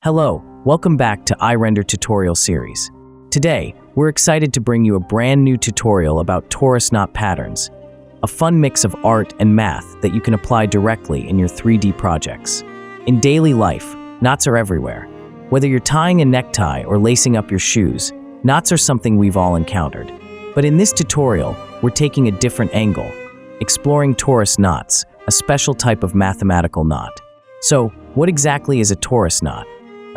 Hello, welcome back to iRender tutorial series. Today, we're excited to bring you a brand new tutorial about Torus knot patterns, a fun mix of art and math that you can apply directly in your 3D projects. In daily life, knots are everywhere. Whether you're tying a necktie or lacing up your shoes, knots are something we've all encountered. But in this tutorial, we're taking a different angle, exploring Torus knots, a special type of mathematical knot. So, what exactly is a Torus knot?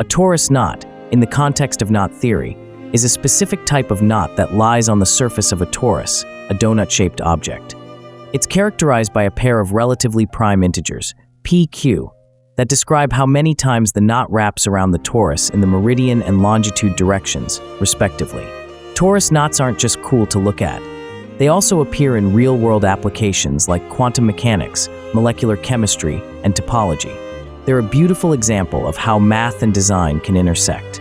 A Torus knot, in the context of knot theory, is a specific type of knot that lies on the surface of a torus, a donut-shaped object. It's characterized by a pair of relatively prime integers, pq, that describe how many times the knot wraps around the torus in the meridian and longitude directions, respectively. Torus knots aren't just cool to look at. They also appear in real-world applications like quantum mechanics, molecular chemistry, and topology. They're a beautiful example of how math and design can intersect.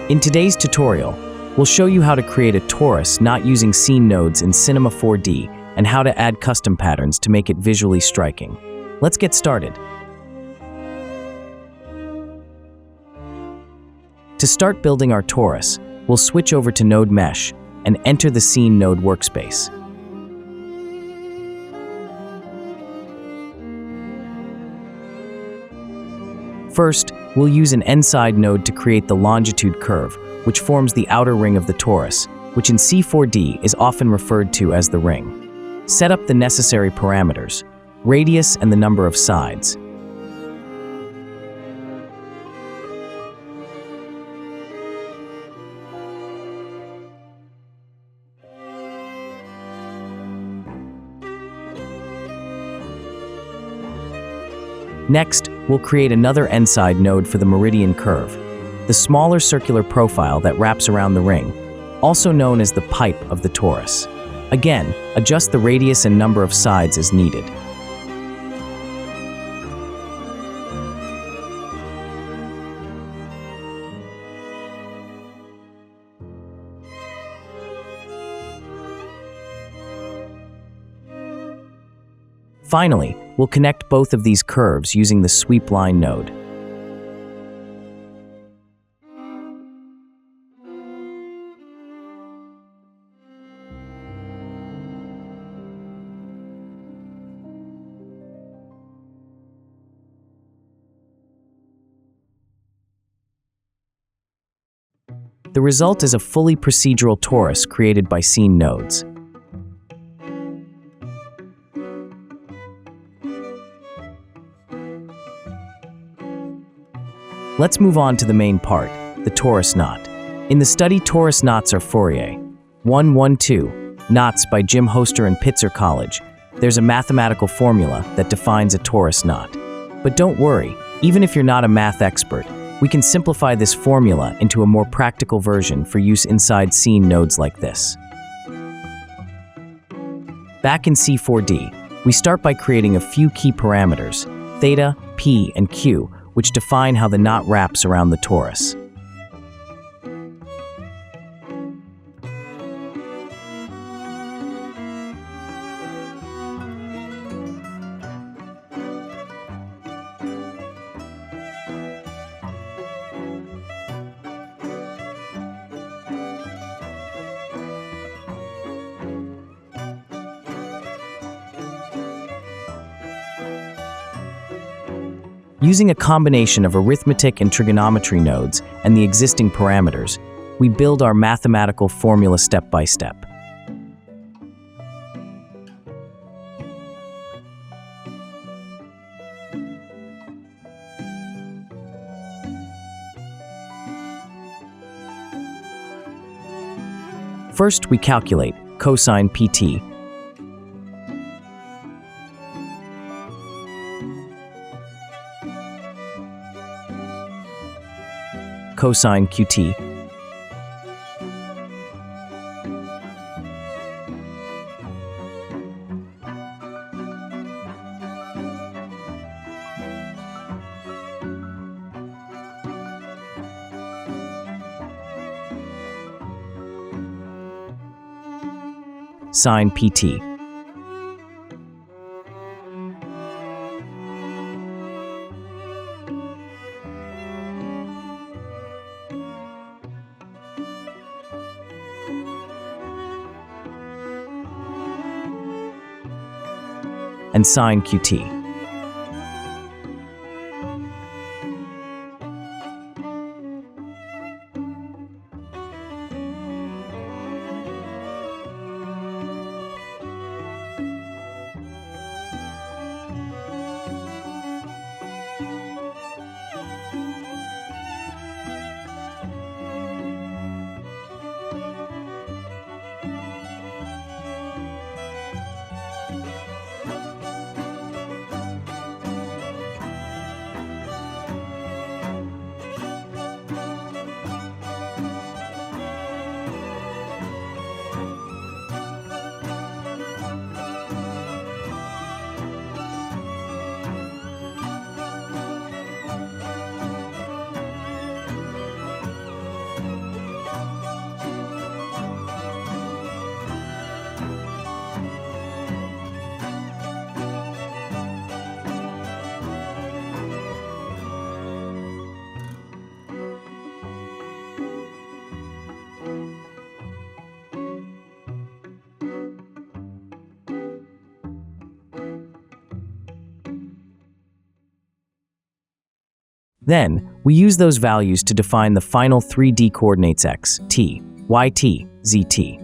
In today's tutorial, we'll show you how to create a torus knot using scene nodes in Cinema 4D and how to add custom patterns to make it visually striking. Let's get started. To start building our torus, we'll switch over to Node Mesh and enter the Scene Node workspace. First, we'll use an n-side node to create the longitude curve, which forms the outer ring of the torus, which in C4D is often referred to as the ring. Set up the necessary parameters, radius and the number of sides. Next, we'll create another n-side node for the meridian curve, the smaller circular profile that wraps around the ring, also known as the pipe of the torus. Again, adjust the radius and number of sides as needed. Finally, we'll connect both of these curves using the sweep line node. The result is a fully procedural torus created by scene nodes. Let's move on to the main part, the Torus knot. In the study Torus knots are Fourier 112 knots by Jim Hoster and Pitzer College, there's a mathematical formula that defines a Torus knot. But don't worry, even if you're not a math expert, we can simplify this formula into a more practical version for use inside scene nodes like this. Back in C4D, we start by creating a few key parameters, theta, p, and q, which define how the knot wraps around the torus. Using a combination of arithmetic and trigonometry nodes and the existing parameters, we build our mathematical formula step by step. First, we calculate cosine pt, cosine qt, sine pt. and sign QT. Then, we use those values to define the final 3D coordinates x, t, y, t, z, t.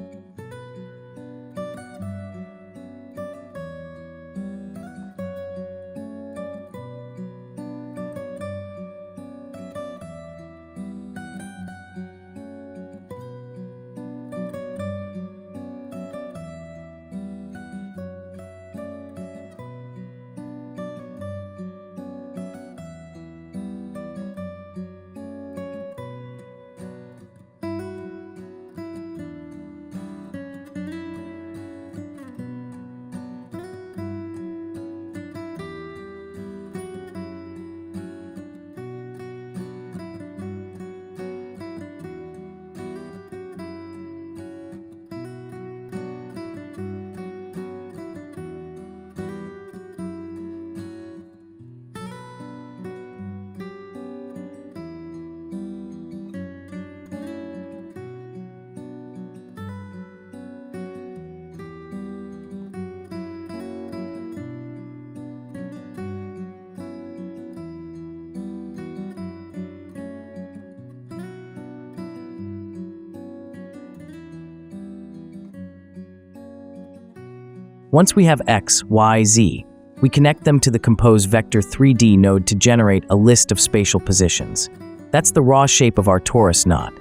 Once we have x, y, z, we connect them to the Compose Vector 3D node to generate a list of spatial positions. That's the raw shape of our Torus knot.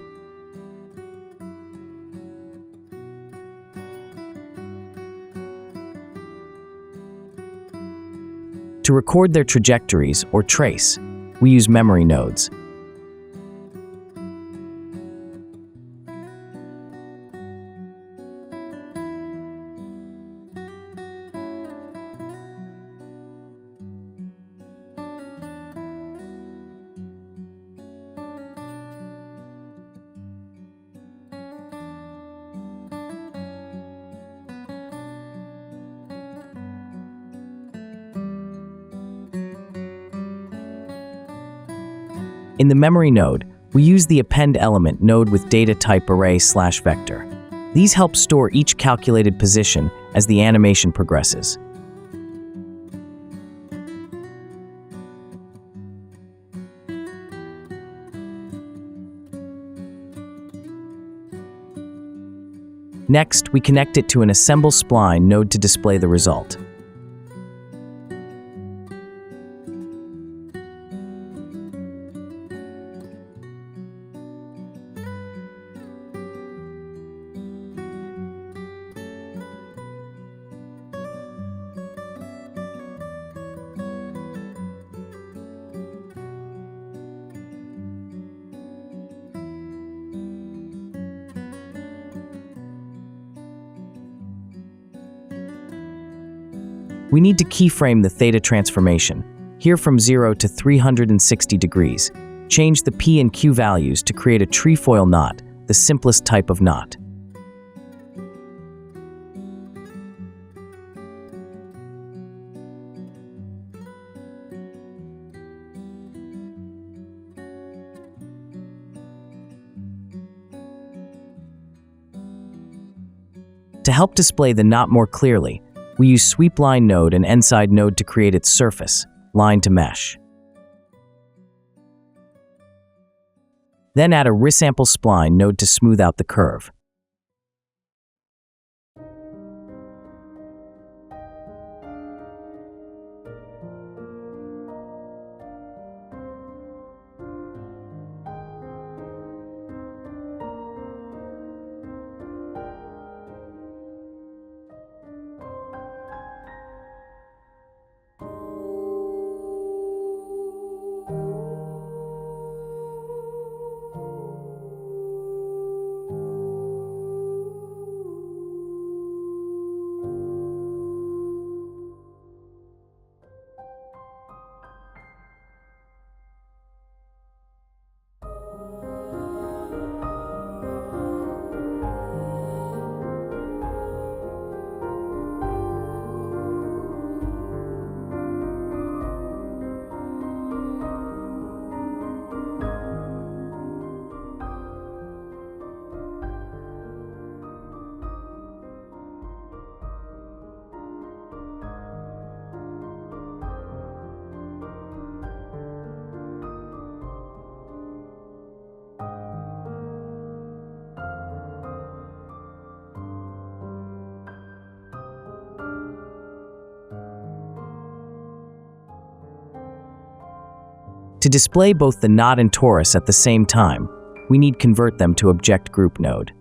To record their trajectories, or trace, we use memory nodes. In the memory node, we use the append element node with data type array/vector. These help store each calculated position as the animation progresses. Next, we connect it to an assemble spline node to display the result. We need to keyframe the theta transformation, here from 0 to 360 degrees. Change the P and Q values to create a trefoil knot, the simplest type of knot. To help display the knot more clearly, We use Sweep Line node and Endside node to create its surface, line to mesh. Then add a Resample Spline node to smooth out the curve. To display both the knot and torus at the same time, we need convert them to object group node.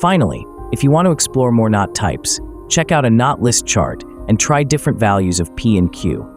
Finally, if you want to explore more knot types, check out a knot list chart and try different values of P and Q.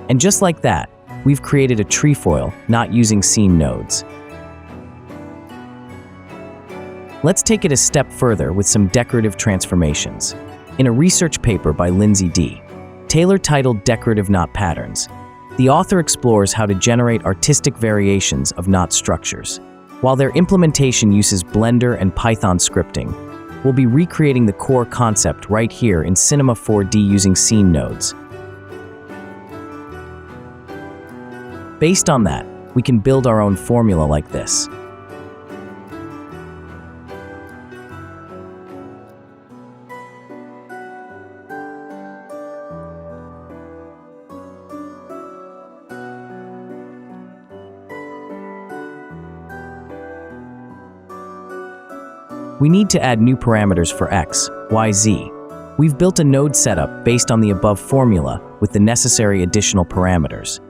And just like that, we've created a trefoil not using scene nodes. Let's take it a step further with some decorative transformations. In a research paper by Lindsay D. Taylor titled Decorative Knot Patterns, the author explores how to generate artistic variations of knot structures. While their implementation uses Blender and Python scripting, we'll be recreating the core concept right here in Cinema 4D using scene nodes. Based on that, we can build our own formula like this. We need to add new parameters for X, Y, Z. We've built a node setup based on the above formula with the necessary additional parameters.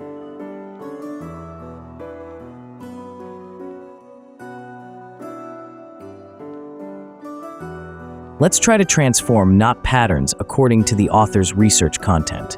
Let's try to transform knot patterns according to the author's research content.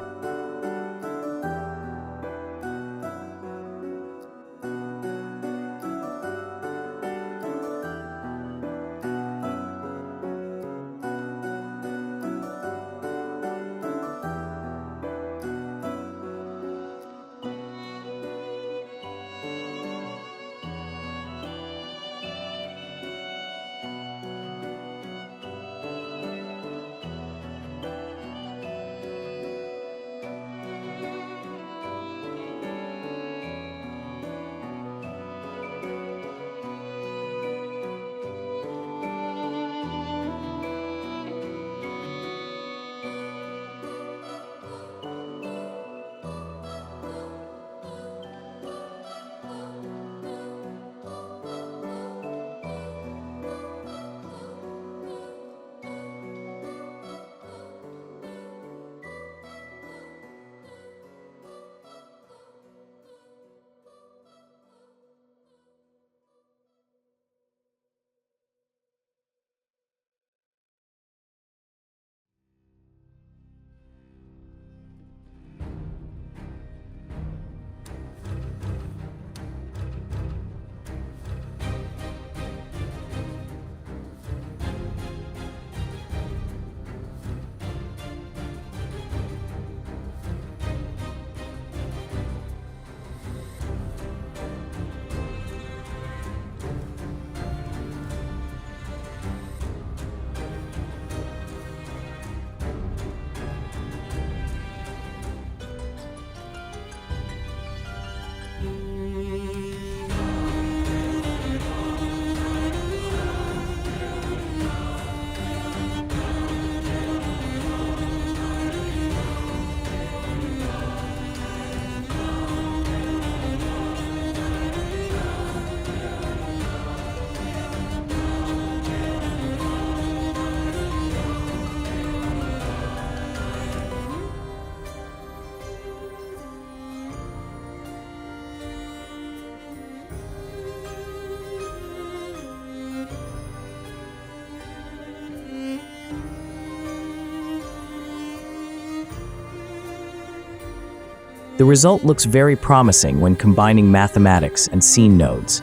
The result looks very promising when combining mathematics and scene nodes.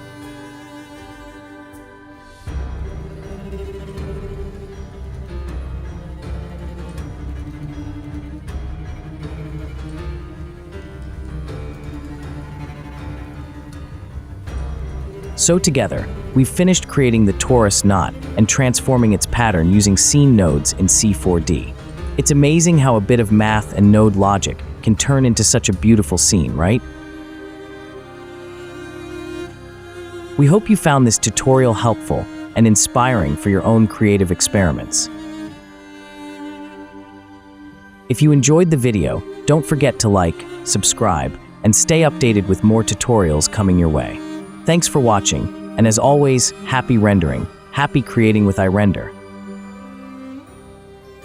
So together, we've finished creating the Torus Knot and transforming its pattern using scene nodes in C4D. It's amazing how a bit of math and node logic can turn into such a beautiful scene, right? We hope you found this tutorial helpful and inspiring for your own creative experiments. If you enjoyed the video, don't forget to like, subscribe, and stay updated with more tutorials coming your way. Thanks for watching, and as always, happy rendering, happy creating with iRender.